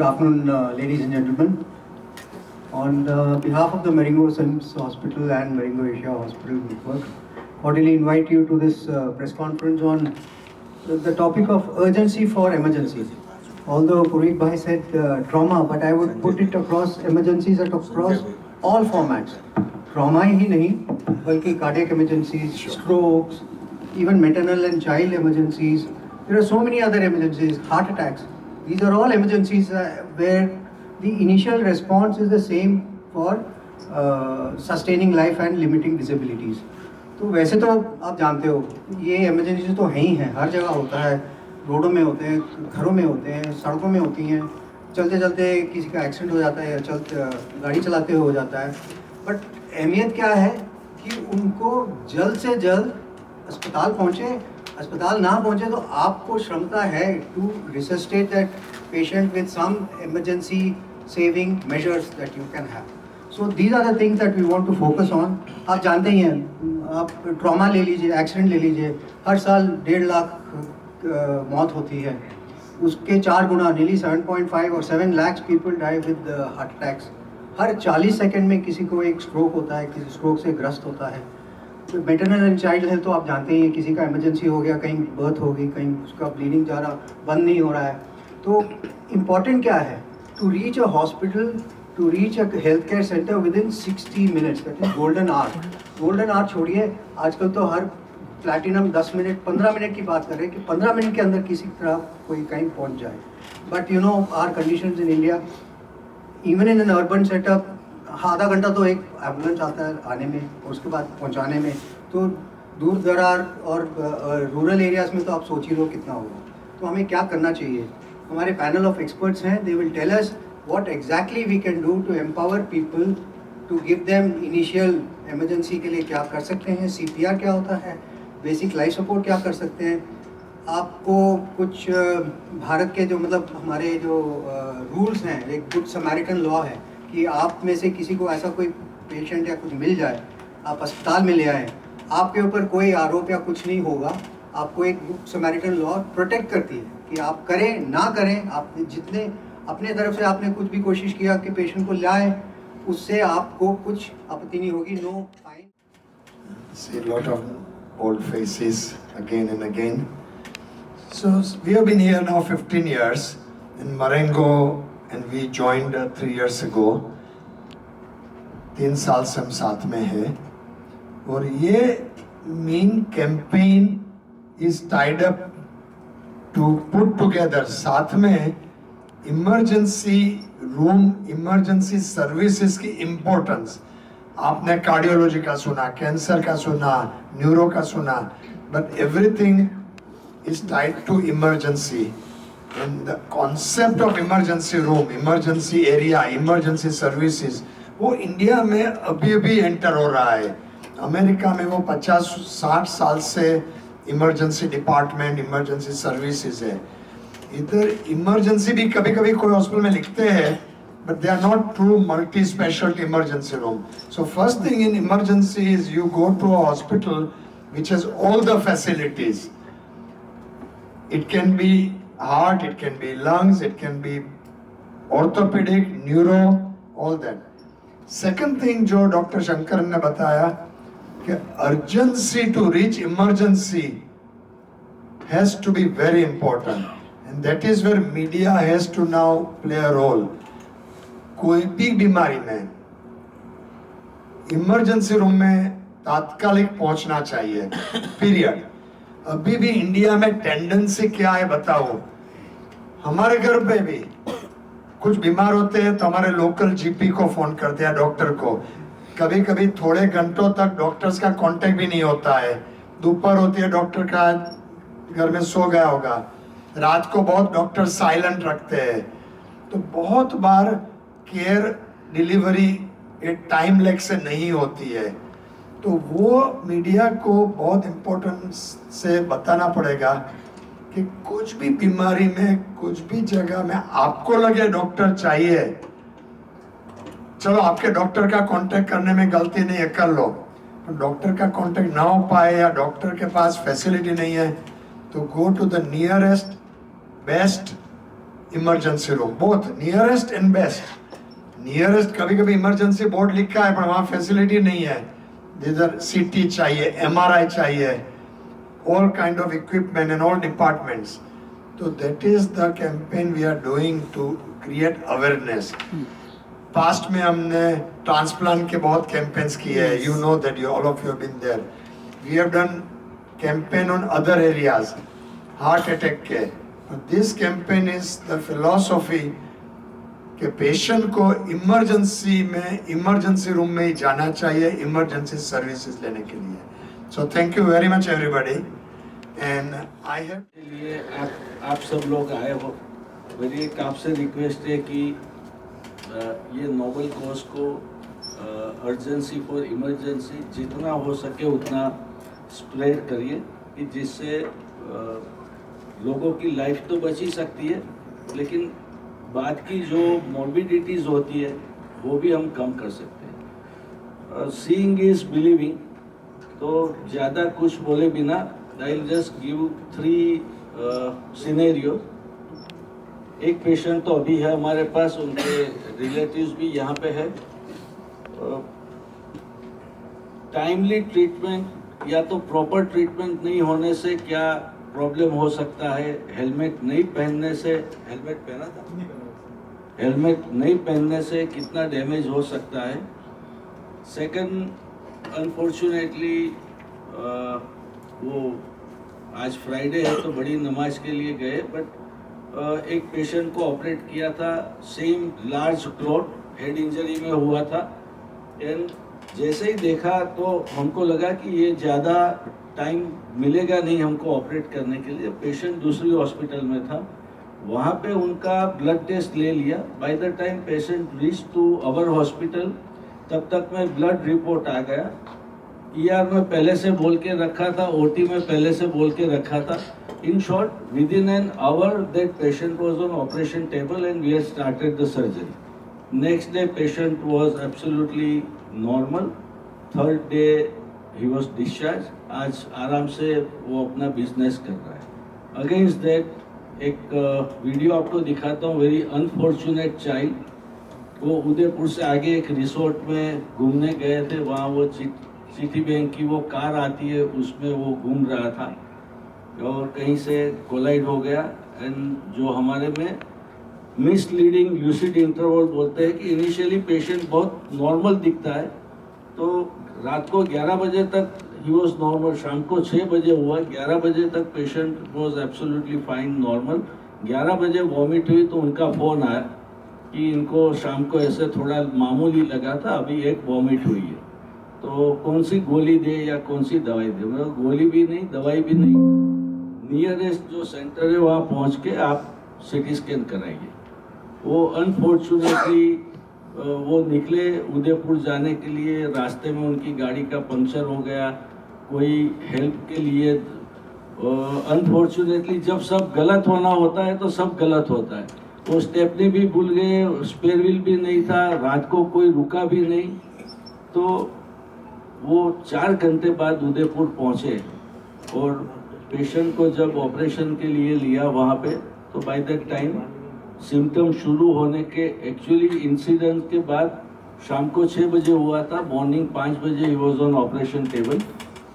afternoon, ladies and gentlemen. On behalf of the Maringo Sims Hospital and Maringo Asia Hospital Network, cordially invite you to this press conference on the topic of urgency for emergencies. Although Purohit Bhai said trauma, but I would put it across emergencies across all formats. Trauma ही नहीं, बल्कि cardiac emergencies, strokes, even maternal and child emergencies. There are so many other emergencies, heart attacks. These are all emergencies where the initial response is the same for sustaining life and limiting disabilities. तो वैसे तो आप जानते हो ये emergencies तो हैं ही हैं, हर जगह होता है, रोडों में होते हैं, घरों में होते हैं, सड़कों में होती हैं, चलते चलते किसी का एक्सीडेंट हो जाता है या गाड़ी चलाते हुए हो जाता है. बट अहमियत क्या है कि उनको जल्द से जल्द अस्पताल पहुँचे. अस्पताल ना पहुँचे तो आपको क्षमता है to resuscitate that patient with some emergency saving measures that you can have. So these are the things that we want to focus on. आप जानते ही हैं, आप ट्रॉमा ले लीजिए, एक्सीडेंट ले लीजिए, हर साल 1.5 लाख मौत होती है. उसके 4 गुना नीली 7.5 और 7 lakh people die with heart attacks. हर 40 सेकेंड में किसी को एक स्ट्रोक होता है, किसी स्ट्रोक से ग्रस्त होता है. मैटरनल एंड चाइल्ड हेल्थ तो आप जानते ही हैं, किसी का इमरजेंसी हो गया, कहीं बर्थ हो गई, कहीं उसका ब्लीडिंग जा रहा बंद नहीं हो रहा है. तो इम्पॉर्टेंट क्या है? To reach a hospital, to reach a health care centre within 60 minutes, that is golden hour. Golden hour छोड़िए, आजकल तो हर प्लैटिनम 10 मिनट 15 मिनट की बात कर रहे हैं कि 15 मिनट के अंदर किसी तरह कोई कहीं पहुंच जाए. But you know our conditions in India, even in an urban setup, आधा घंटा तो एक एम्बुलेंस आता है आने में और उसके बाद पहुंचाने में. तो दूर दरार और रूरल एरियाज़ में तो आप सोच ही लो कितना होगा. तो हमें क्या करना चाहिए? हमारे पैनल ऑफ एक्सपर्ट्स हैं, they will tell us what exactly we can do to empower people, to give them initial emergency के लिए क्या कर सकते हैं, CPR क्या होता है, बेसिक लाइफ सपोर्ट क्या कर सकते हैं. आपको कुछ भारत के जो मतलब हमारे जो रूल्स हैं, एक गुड समैरिटन लॉ है कि आप में से किसी को ऐसा कोई पेशेंट या कुछ मिल जाए, आप अस्पताल में ले आए, आपके ऊपर कोई आरोप या कुछ नहीं होगा. आपको एक गुड समैरिटन लॉ प्रोटेक्ट करती है कि आप करें ना करें, आप जितने अपने तरफ से आपने कुछ भी कोशिश किया कि पेशेंट को लाए, उससे आपको कुछ आपत्ति नहीं होगी. No fine. See a lot of old faces again and again. So we have been here now 15 years in Marengo, and we joined 3 years ago. 3 साल से हम साथ में हैं, और ये main campaign is tied up to put together साथ में इमरजेंसी रूम, इमरजेंसी सर्विसेज की इम्पोर्टेंस. आपने कार्डियोलॉजी का सुना, कैंसर का सुना, न्यूरो का सुना, but everything is tied to emergency. And the concept of emergency room, emergency area, emergency services, वो इंडिया में अभी अभी एंटर हो रहा है. अमेरिका में वो 50-60 साल से इमरजेंसी डिपार्टमेंट, इमरजेंसी सर्विसेज है. इधर इमरजेंसी भी कभी कभी कोई हॉस्पिटल में लिखते हैं, but they are not true multi-specialty emergency room. So first thing in emergency is you go to a hospital which has all the facilities. It can be heart, it can be lungs, it can be orthopedic, neuro, all that. Second thing जो doctor Shankar ने बताया कि urgency to reach emergency has to be very important, and that is where media has to now play a role. कोई भी बीमारी में emergency room में तात्कालिक पहुंचना चाहिए, पीरियड. अभी भी इंडिया में टेंडेंसी क्या है बताओ? हमारे घर पे भी कुछ बीमार होते हैं तो हमारे लोकल GP को फोन करते हैं, डॉक्टर को. कभी कभी थोड़े घंटों तक डॉक्टर्स का कांटेक्ट भी नहीं होता है. दोपहर होती है, डॉक्टर का घर में सो गया होगा. रात को बहुत डॉक्टर साइलेंट रखते हैं. तो बहुत बार केयर डिलीवरी एक टाइम लैग से नहीं होती है. तो वो मीडिया को बहुत इम्पोर्टेंस से बताना पड़ेगा कि कुछ भी बीमारी में, कुछ भी जगह में आपको लगे डॉक्टर चाहिए, चलो आपके डॉक्टर का कांटेक्ट करने में गलती नहीं है, कर लो. डॉक्टर का कांटेक्ट ना हो पाए या डॉक्टर के पास फैसिलिटी नहीं है, तो go to the nearest best emergency room, both nearest and best. Nearest कभी कभी इमरजेंसी बोर्ड लिखा है पर वहाँ फैसिलिटी नहीं है, इधर सीटी चाहिए, एमआरआई चाहिए, all kind of equipment and all departments. So that is the campaign we are doing to create awareness. Past में हमने transplant के बहुत campaigns किए हैं. You know that all of you have been there. We have done campaign on other areas, heart attack के. But this campaign is the philosophy कि patient को emergency room में ही जाना चाहिए emergency services लेने के लिए. So thank you very much everybody. And I have लिए आप सब लोग आए हो, मेरी एक आपसे रिक्वेस्ट है कि ये नोबल कॉज को अर्जेंसी फॉर इमरजेंसी जितना हो सके उतना स्प्रेड करिए कि जिससे लोगों की लाइफ तो बच ही सकती है, लेकिन बाद की जो मॉर्बिडिटीज़ होती है वो भी हम कम कर सकते हैं. सीइंग इज बिलीविंग, तो ज़्यादा कुछ बोले बिना I will just give 3 scenario. एक पेशेंट तो अभी है हमारे पास, उनके रिलेटिव्स भी यहाँ पे है. टाइमली ट्रीटमेंट या तो प्रॉपर ट्रीटमेंट नहीं होने से क्या प्रॉब्लम हो सकता है, हेलमेट नहीं पहनने से, हेलमेट पहना था, हेलमेट नहीं पहनने से कितना डैमेज हो सकता है. सेकंड, अनफॉर्चुनेटली वो आज फ्राइडे है तो बड़ी नमाज के लिए गए, बट एक पेशेंट को ऑपरेट किया था, same large clot head injury में हुआ था. एंड जैसे ही देखा तो हमको लगा कि ये ज़्यादा टाइम मिलेगा नहीं हमको ऑपरेट करने के लिए. पेशेंट दूसरी हॉस्पिटल में था, वहाँ पे उनका ब्लड टेस्ट ले लिया. By the time patient reach to our hospital तब तक में ब्लड रिपोर्ट आ गया. ईआर में पहले से बोल के रखा था, ओटी में पहले से बोल के रखा था. In short, within an hour that patient was on operation table and we had started the surgery. Next day patient was absolutely normal. Third day ही वाज डिस्चार्ज. आज आराम से वो अपना बिजनेस कर रहा है. अगेंस्ट दैट एक वीडियो आपको दिखाता हूँ. वेरी अनफॉर्चुनेट चाइल्ड, वो उदयपुर से आगे एक रिसोर्ट में घूमने गए थे. वहाँ वो सिटी बैंक की वो कार आती है, उसमें वो घूम रहा था और कहीं से कोलाइड हो गया. एंड जो हमारे में मिसलीडिंग ल्यूसिड इंटरवल बोलते हैं कि इनिशियली पेशेंट बहुत नॉर्मल दिखता है, तो रात को 11 बजे तक ही वॉज नॉर्मल. शाम को 6 बजे हुआ, 11 बजे तक patient was absolutely fine normal. 11 बजे वॉमिट हुई तो उनका फ़ोन आया कि इनको शाम को ऐसे थोड़ा मामूली लगा था, अभी एक वॉमिट हुई है, तो कौन सी गोली दे या कौन सी दवाई दे. मतलब गोली भी नहीं, दवाई भी नहीं, नियरेस्ट जो सेंटर है वहाँ पहुँच के आप सिटी स्कैन कराइए. वो अनफॉर्चुनेटली वो निकले उदयपुर जाने के लिए, रास्ते में उनकी गाड़ी का पंक्चर हो गया. कोई हेल्प के लिए, अनफॉर्चुनेटली जब सब गलत होना होता है तो सब गलत होता है. वो स्टेपनी भी भूल गए, स्पेयर व्हील भी नहीं था, रात को कोई रुका भी नहीं. तो वो 4 घंटे बाद उदयपुर पहुंचे और पेशेंट को जब ऑपरेशन के लिए लिया वहाँ पे, तो बाय दैट टाइम सिम्टम शुरू होने के, एक्चुअली इंसिडेंट के बाद शाम को 6 बजे हुआ था, मॉर्निंग 5 बजे he was on operation table.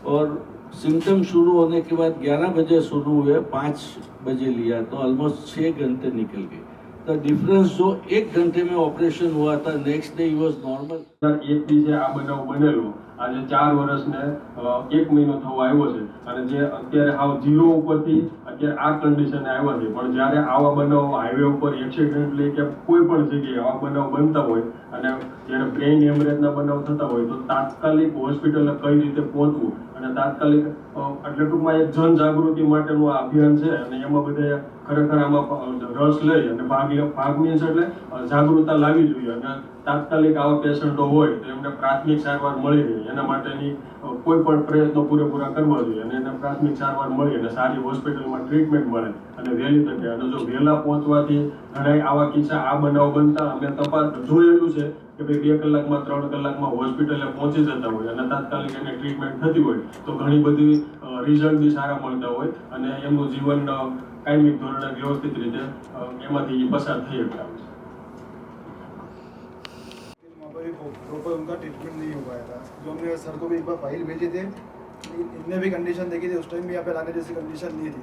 और सिम्टम शुरू होने के बाद 11 बजे शुरू हुए, 5 बजे लिया, तो ऑलमोस्ट 6 घंटे निकल गए. द डिफरेंस जो 1 घंटे में ऑपरेशन हुआ था, next day he was normal. એક બીજે આ બનાવ બનેલો આજે 4 વર્ષને 1 મહિનો થવા આવ્યો છે અને જે અત્યારે હાવ ઝીરો ઉપરથી અત્યારે આ કન્ડિશને આવ્યા છે. પણ જ્યારે આવા બનાવ હાઈવે ઉપર એક્સિડન્ટલી કે કોઈ પણ જગ્યાએ આવા બનાવ બનતા હોય અને જ્યારે બ્રેઇન હેમરેજના બનાવ થતા હોય તો તાત્કાલિક હોસ્પિટલે કઈ રીતે પહોંચવું અને તાત્કાલિક એટલે ટૂંકમાં એક જનજાગૃતિ માટેનું આ અભિયાન છે અને એમાં બધા ખરેખર આમાં રસ લઈ અને ભાગ મીન્સ એટલે જાગૃતતા લાવવી જોઈએ અને તાત્કાલિક આવા પેશન્ટો હોય તો એમને પ્રાથમિક સારવાર મળી રહે એના માટેની કોઈ પણ પ્રયત્નો પૂરેપૂરા કરવા જોઈએ અને એને પ્રાથમિક સારવાર મળી અને સારી હોસ્પિટલમાં ટ્રીટમેન્ટ મળે અને વહેલી તકે. અને જો વહેલા પહોંચવાથી ઘણા આવા કિસ્સા આ બનાવ બનતા અમે તપાસ જોયેલું છે કે ભાઈ 2 કલાકમાં 3 કલાકમાં હોસ્પિટલે પહોંચી જતા હોય અને તાત્કાલિક એને ટ્રીટમેન્ટ થતી હોય તો ઘણી બધી રિઝલ્ટ બી સારા મળતા હોય અને એમનું જીવન કાયમી ધોરણે વ્યવસ્થિત રીતે એમાંથી પસાર થઈ શકતા હોય છે। प्रॉपर उनका ट्रीटमेंट नहीं हो पाया था। जो हमने सर को भी एक बार फाइल भेजे थे, इनने भी कंडीशन देखी थी, उस टाइम भी यहाँ पे लाने जैसी कंडीशन नहीं थी।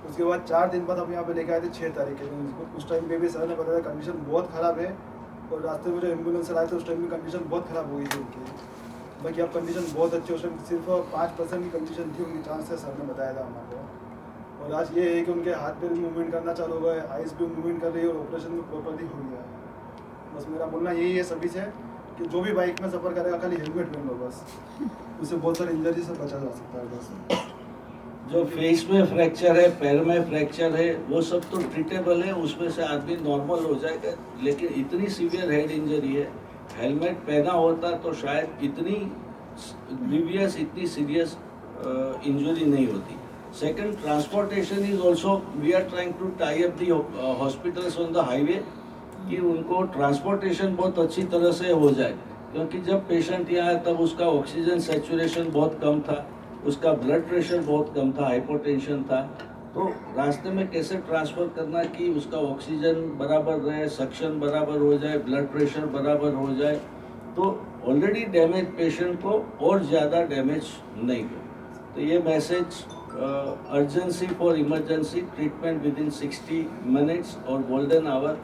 उसके बाद 4 दिन बाद हम यहाँ पे लेके आए थे 6 तारीख के दिन। उस टाइम पे भी सर ने बताया कंडीशन बहुत ख़राब है और रास्ते में जो एम्बुलेंस लाए थे उस टाइम में कंडीशन बहुत ख़राब हो गई थी उनकी। बाकी अब कंडीशन बहुत अच्छी, उस टाइम सिर्फ 5% की कंडीशन थी उनकी, चांस से सर ने बताया था हमको। और आज ये है कि उनके हाथ पे भी मूवमेंट करना चालू हुआ है, आइज़ भी मूवमेंट कर रही है और ऑपरेशन भी प्रॉपरली हो गया है। बस मेरा बोलना यही है सभी से कि जो भी बाइक में सफ़र करेगा खाली हेलमेट पहन लो बस, उससे बहुत सारी इंजरी से बचा जा सकता है बस। जो फेस में फ्रैक्चर है, पैर में फ्रैक्चर है, वो सब तो ट्रीटेबल है, उसमें से आदमी नॉर्मल हो जाएगा। लेकिन इतनी सीवियर हेड इंजरी है, हेलमेट पहना होता तो शायद इतनी ग्रीवियस, इतनी सीरियस इंजरी नहीं होती। Second, transportation is also, we are trying to tie up the hospitals on the highway कि उनको ट्रांसपोर्टेशन बहुत अच्छी तरह से हो जाए, क्योंकि जब पेशेंट यहाँ आया तब उसका ऑक्सीजन सैचुरेशन बहुत कम था, उसका ब्लड प्रेशर बहुत कम था, हाइपोटेंशन था। तो रास्ते में कैसे ट्रांसफ़र करना कि उसका ऑक्सीजन बराबर रहे, सक्शन बराबर हो जाए, ब्लड प्रेशर बराबर हो जाए, तो ऑलरेडी डैमेज पेशेंट को और ज़्यादा डैमेज नहीं हो। तो ये message, urgency for emergency treatment with in 60 minutes और गोल्डन आवर,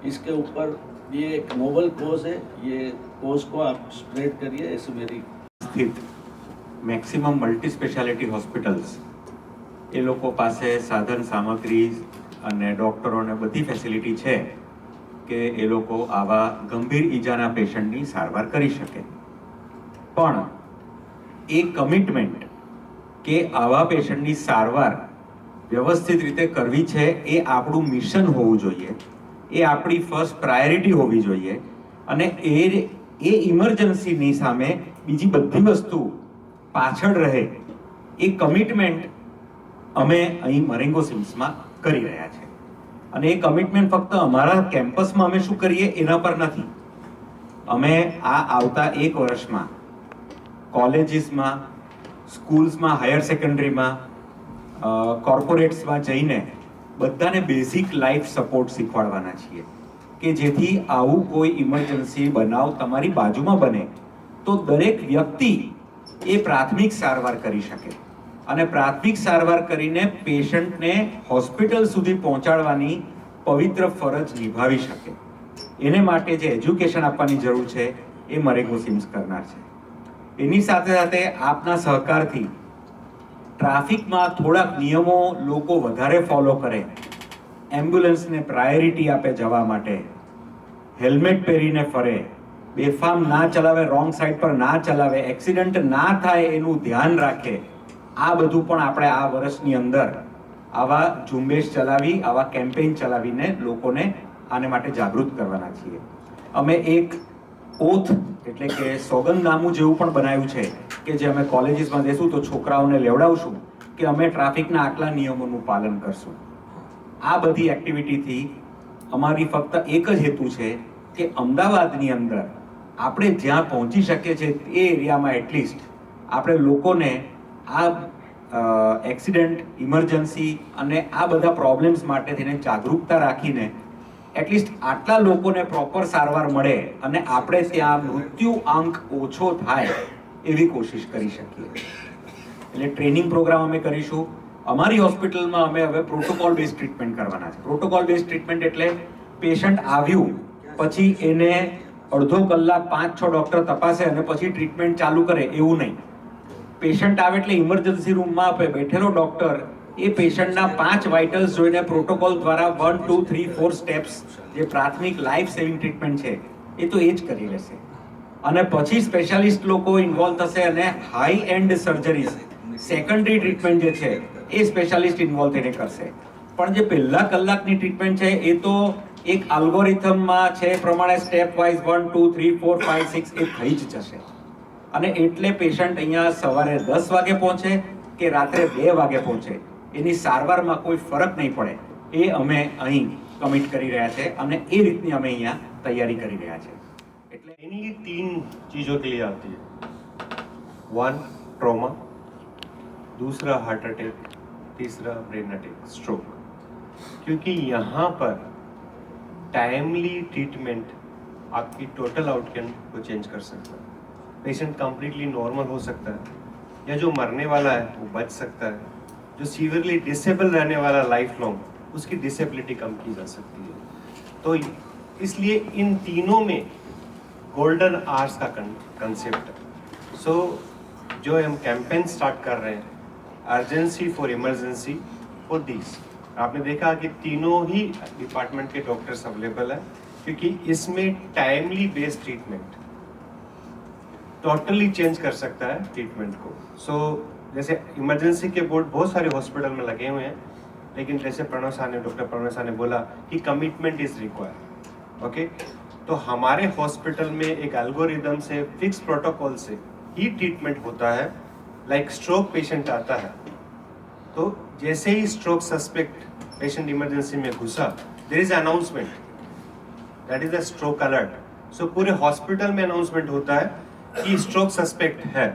इसके ऊपर ये एक नोबल कोज है, ये कोज को आप स्प्रेड करिए, ऐसे मेरी સ્થિત મેક્સિમમ મલ્ટી સ્પેશિયાલિટી હોસ્પિટલ્સ એ લોકો પાસે સાધન સામગ્રી અને ડૉક્ટરોને બધી ફેસિલિટી છે કે એ લોકો આવા ગંભીર ઈજાના પેશન્ટની સારવાર કરી શકે, પણ એ કમિટમેન્ટ કે આવા પેશન્ટની સારવાર વ્યવસ્થિત રીતે કરવી છે એ આપણું મિશન હોવું જોઈએ, એ આપણી ફર્સ્ટ પ્રાયોરિટી હોવી જોઈએ અને એ ઇમરજન્સીની સામે બીજી બધી વસ્તુ પાછળ રહે એ કમિટમેન્ટ અમે અહીં મરેંગો સિમ્સમાં કરી રહ્યા છે। અને એ કમિટમેન્ટ ફક્ત અમારા કેમ્પસમાં અમે શું કરીએ એના પર નથી, અમે આ આવતા 1 વર્ષમાં કોલેજીસમાં, સ્કૂલ્સમાં, હાયર સેકન્ડરીમાં, કોર્પોરેટ્સમાં જઈને બધાને બેઝિક લાઈફ સપોર્ટ શીખવાડવાના છીએ કે જેથી આવું કોઈ ઇમરજન્સી બનાવ તમારી બાજુમાં બને તો દરેક વ્યક્તિ એ પ્રાથમિક સારવાર કરી શકે અને પ્રાથમિક સારવાર કરીને પેશન્ટને હોસ્પિટલ સુધી પહોંચાડવાની પવિત્ર ફરજ નિભાવી શકે। એને માટે જે એજ્યુકેશન આપવાની જરૂર છે એ મરેંગો સિમ્સ કરનાર છે। એની સાથે સાથે આપના સહકારથી ટ્રાફિકમાં થોડાક નિયમો લોકો વધારે ફોલો કરે, એમ્બ્યુલન્સને પ્રાયોરિટી આપે જવા માટે, હેલ્મેટ પહેરીને ફરે, બેફામ ના ચલાવે, રોંગ સાઈડ પર ના ચલાવે, એક્સિડન્ટ ના થાય એનું ધ્યાન રાખે, આ બધું પણ આપણે આ વર્ષની અંદર આવા ઝુંબેશ ચલાવી, આવા કેમ્પેઇન ચલાવીને લોકોને આને માટે જાગૃત કરવાના છીએ। અમે એક ઓથ એટલે કે સોગંદનામું જેવું પણ બનાવ્યું છે કે જે અમે કોલેજીસમાં દેશું તો છોકરાઓને લેવડાવશું કે અમે ટ્રાફિકના આટલા નિયમોનું પાલન કરશું। આ બધી એક્ટિવિટીથી અમારી ફક્ત એક જ હેતુ છે કે અમદાવાદની અંદર આપણે જ્યાં પહોંચી શકીએ છીએ એ એરિયામાં એટલીસ્ટ આપણે લોકોને આ એક્સિડન્ટ, ઇમરજન્સી અને આ બધા પ્રોબ્લેમ્સ માટે થઈને જાગૃતતા રાખીને એટલીસ્ટ આટલા લોકોને પ્રોપર સારવાર મળે અને આપણે ત્યાં મૃત્યુ આંક ઓછો થાય એવી કોશિશ કરી શકીએ। એટલે ટ્રેનિંગ પ્રોગ્રામ અમે કરીશું। અમારી હોસ્પિટલમાં અમે હવે પ્રોટોકોલ બેઝ ટ્રીટમેન્ટ કરવાના છે। પ્રોટોકોલ બેઝ ટ્રીટમેન્ટ એટલે પેશન્ટ આવ્યું પછી એને અડધો કલાક 5-6 ડૉક્ટર તપાસે અને પછી ટ્રીટમેન્ટ ચાલુ કરે એવું નહીં। પેશન્ટ આવે એટલે ઇમરજન્સી રૂમમાં બેઠેલો ડૉક્ટર એ પેશન્ટના 5 વાઇટલ્સ જોઈને પ્રોટોકોલ દ્વારા 1, 2, 3, 4 સ્ટેપ્સ જે પ્રાથમિક લાઈફ સેવિંગ ટ્રીટમેન્ટ છે એ તો એ જ કરી લેશે અને પછી સ્પેશિયાલિસ્ટ લોકો ઇન્વોલ્વ થશે અને high and surgeries, secondary treatment જે છે એ સ્પેશિયાલિસ્ટ ઇન્વોલ્વ થઈને કરશે। પણ જે પહેલા કલાકની ટ્રીટમેન્ટ છે એ તો એક આલ્ગોરિથમમાં છે પ્રમાણે સ્ટેપ વાઇઝ 1, 2, 3, 4, 5, 6 એ થઈ જ જશે અને એટલે પેશન્ટ અહીંયા સવારે 10 વાગે પહોંચે કે રાત્રે 2 વાગે પહોંચે એની સારવારમાં કોઈ ફરક નહીં પડે એ અમે અહીં કમિટ કરી રહ્યા છે અને એ રીતની અમે અહીંયા તૈયારી કરી રહ્યા છે। એટલે इन्हीं 3 चीज़ों के लिए आती है। 1 ट्रॉमा, दूसरा हार्ट अटैक, तीसरा ब्रेन अटैक, स्ट्रोक। क्योंकि यहाँ पर टाइमली ट्रीटमेंट आपकी टोटल आउटकम को चेंज कर सकता है। पेशेंट कंप्लीटली नॉर्मल हो सकता है, या जो मरने वाला है वो बच सकता है, जो सीवियरली डिसेबल रहने वाला लाइफ लॉन्ग, उसकी डिसेबिलिटी कम की जा सकती है। तो इसलिए इन तीनों में गोल्डन आवर्स का कंसेप्ट है। सो जो हम कैंपेन स्टार्ट कर रहे हैं, urgency for emergency for this, आपने देखा कि तीनों ही डिपार्टमेंट के डॉक्टर्स अवेलेबल है, क्योंकि इसमें timely based treatment totally change कर सकता है ट्रीटमेंट को। सो जैसे इमरजेंसी के बोर्ड बहुत सारे हॉस्पिटल में लगे हुए हैं, लेकिन जैसे डॉक्टर प्रणव शाह ने बोला कि कमिटमेंट इज रिक्वायर्ड। ओके, तो हमारे हॉस्पिटल में एक एल्गोरिदम से, फिक्स प्रोटोकॉल से ही ट्रीटमेंट होता है। लाइक स्ट्रोक पेशेंट आता है, तो जैसे ही स्ट्रोक सस्पेक्ट पेशेंट इमरजेंसी में घुसा, there is announcement, that is the stroke alert. So पूरे हॉस्पिटल में अनाउंसमेंट होता है कि स्ट्रोक सस्पेक्ट है।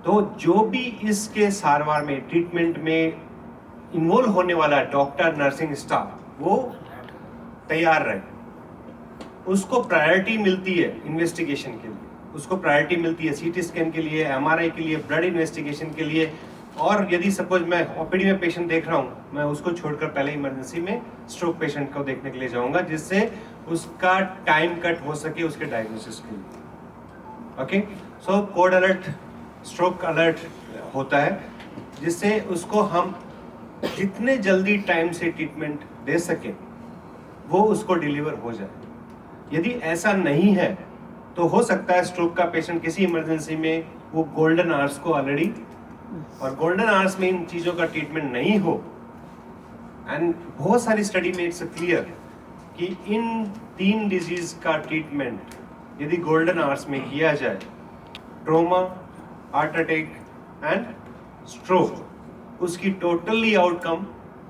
तो जो भी इसके सारवार में, ट्रीटमेंट में इन्वॉल्व होने वाला डॉक्टर, नर्सिंग स्टाफ, वो तैयार रहे। उसको प्रायोरिटी मिलती है इन्वेस्टिगेशन के लिए, उसको प्रायोरिटी मिलती है सीटी स्कैन के लिए, एमआरआई के लिए, ब्लड इन्वेस्टिगेशन के लिए। और यदि सपोज मैं ओपीडी में पेशेंट देख रहा हूँ, मैं उसको छोड़कर पहले इमरजेंसी में स्ट्रोक पेशेंट को देखने के लिए जाऊंगा, जिससे उसका टाइम कट हो सके उसके डायग्नोसिस के लिए। Okay, so code alert, stroke alert होता है, जिससे उसको हम जितने जल्दी टाइम से ट्रीटमेंट दे सके वो उसको डिलीवर हो जाए। यदि ऐसा नहीं है तो हो सकता है स्ट्रोक का पेशेंट किसी इमरजेंसी में वो गोल्डन आवर्स को ऑलरेडी, और गोल्डन आवर्स में इन चीज़ों का ट्रीटमेंट नहीं हो। एंड बहुत सारी स्टडी में इट्स क्लियर कि इन 3 डिजीज का ट्रीटमेंट यदि गोल्डन आवर्स में किया जाए, trauma, heart attack and stroke, उसकी टोटली आउटकम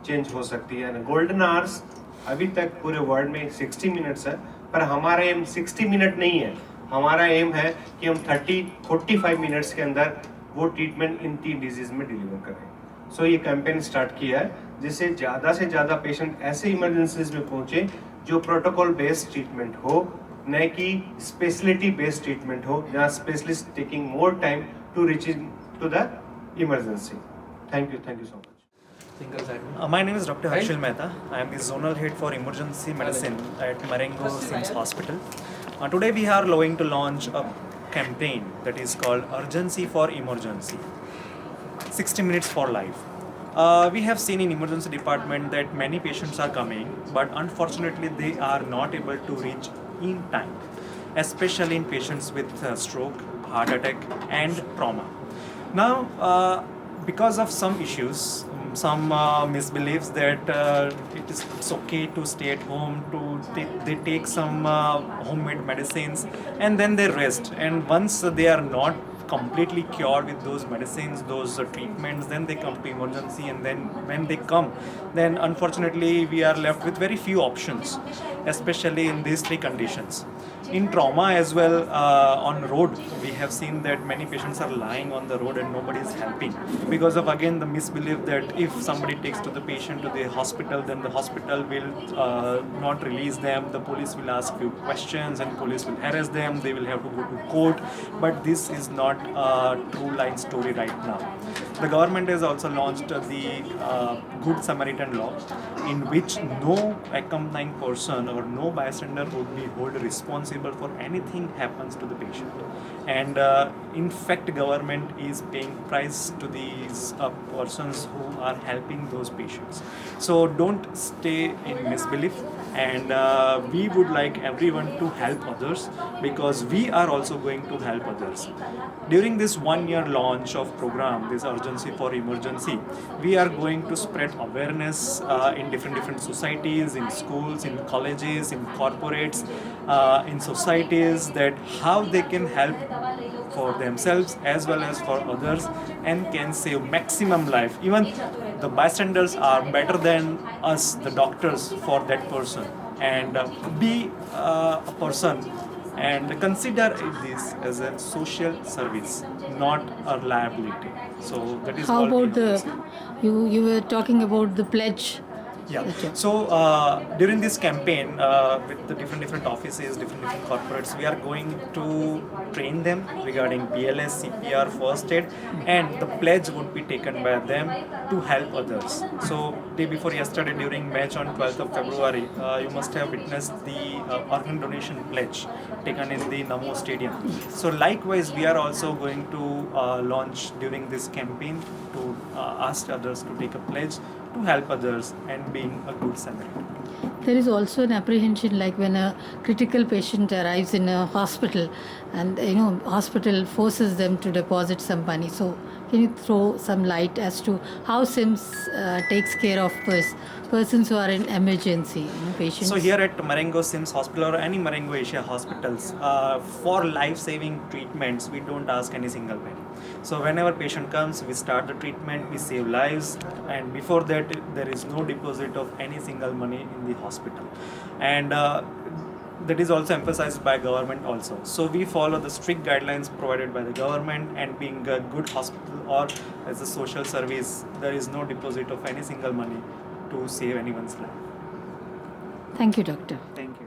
चेंज हो सकती है। गोल्डन आवर्स अभी तक पूरे वर्ल्ड में 60 मिनट्स है, पर हमारा एम 60 मिनट नहीं है। हमारा एम है कि हम 30-45 मिनट्स के अंदर वो ट्रीटमेंट इन 3 डिजीज में डिलीवर करें। सो ये कैंपेन स्टार्ट किया है, जिससे ज़्यादा से ज़्यादा पेशेंट ऐसे इमरजेंसीज में पहुँचे जो प्रोटोकॉल बेस्ड ट्रीटमेंट हो, न कि स्पेशलिटी बेस्ड ट्रीटमेंट हो, जहाँ specialist taking more time to reaching to the emergency. Thank you so much. My name is Dr. Harshil Mehta. I am the zonal head for emergency medicine at Marengo SIMS Hospital. Today we are going to launch a campaign that is called Urgency for Emergency, 60 minutes for life. We have seen in emergency department that many patients are coming, but unfortunately they are not able to reach in time, especially in patients with stroke, heart attack and trauma. Now, because of some issues, some misbeliefs that it's okay to stay at home, they take some homemade medicines and then they rest, and once they are not completely cured with those medicines, those treatments, then they come to emergency, and then when they come, then unfortunately we are left with very few options, especially in these 3 conditions. In trauma as well, on road we have seen that many patients are lying on the road and nobody is helping, because of again the misbelief that if somebody takes to the patient to the hospital, then the hospital will not release them, the police will ask few questions and police will harass them, they will have to go to court. But this is not a true line story right now. The government has also launched the Good Samaritan law, in which no accompanying person or no bystander would be held responsible for anything happens to the patient. And in fact government is paying price to these persons who are helping those patients. So don't stay in misbelief, and we would like everyone to help others, because we are also going to help others. During this 1-year launch of program, this Urgency for Emergency, we are going to spread awareness in different societies, in schools, in colleges, in corporates, in societies, that how they can help for themselves as well as for others and can save maximum life. Even the bystanders are better than us, the doctors, for that person. And be a person and consider this as a social service, not a liability. So that is How all about we the, say. you were talking about the pledge? Yeah. Okay. So during this campaign, with the different offices, different corporates, we are going to train them regarding BLS, CPR, first aid, and the pledge would be taken by them to help others. So day before yesterday, during match on 12th of February, you must have witnessed the organ donation pledge taken in the Namo Stadium. So likewise, we are also going to launch during this campaign to ask others to take a pledge to help others and being a good Samaritan. There is also an apprehension like when a critical patient arrives in a hospital and hospital forces them to deposit some money. So can you throw some light as to how SIMS takes care of persons who are in emergency, patients? So here at Marengo SIMS Hospital or any Marengo Asia hospitals, for life-saving treatments, we don't ask any single penny. So whenever patient comes, we start the treatment, we save lives, and before that, there is no deposit of any single money in the hospital. And that is also emphasized by government also. So we follow the strict guidelines provided by the government, and being a good hospital or as a social service, there is no deposit of any single money to save anyone's life. Thank you, doctor. Thank you.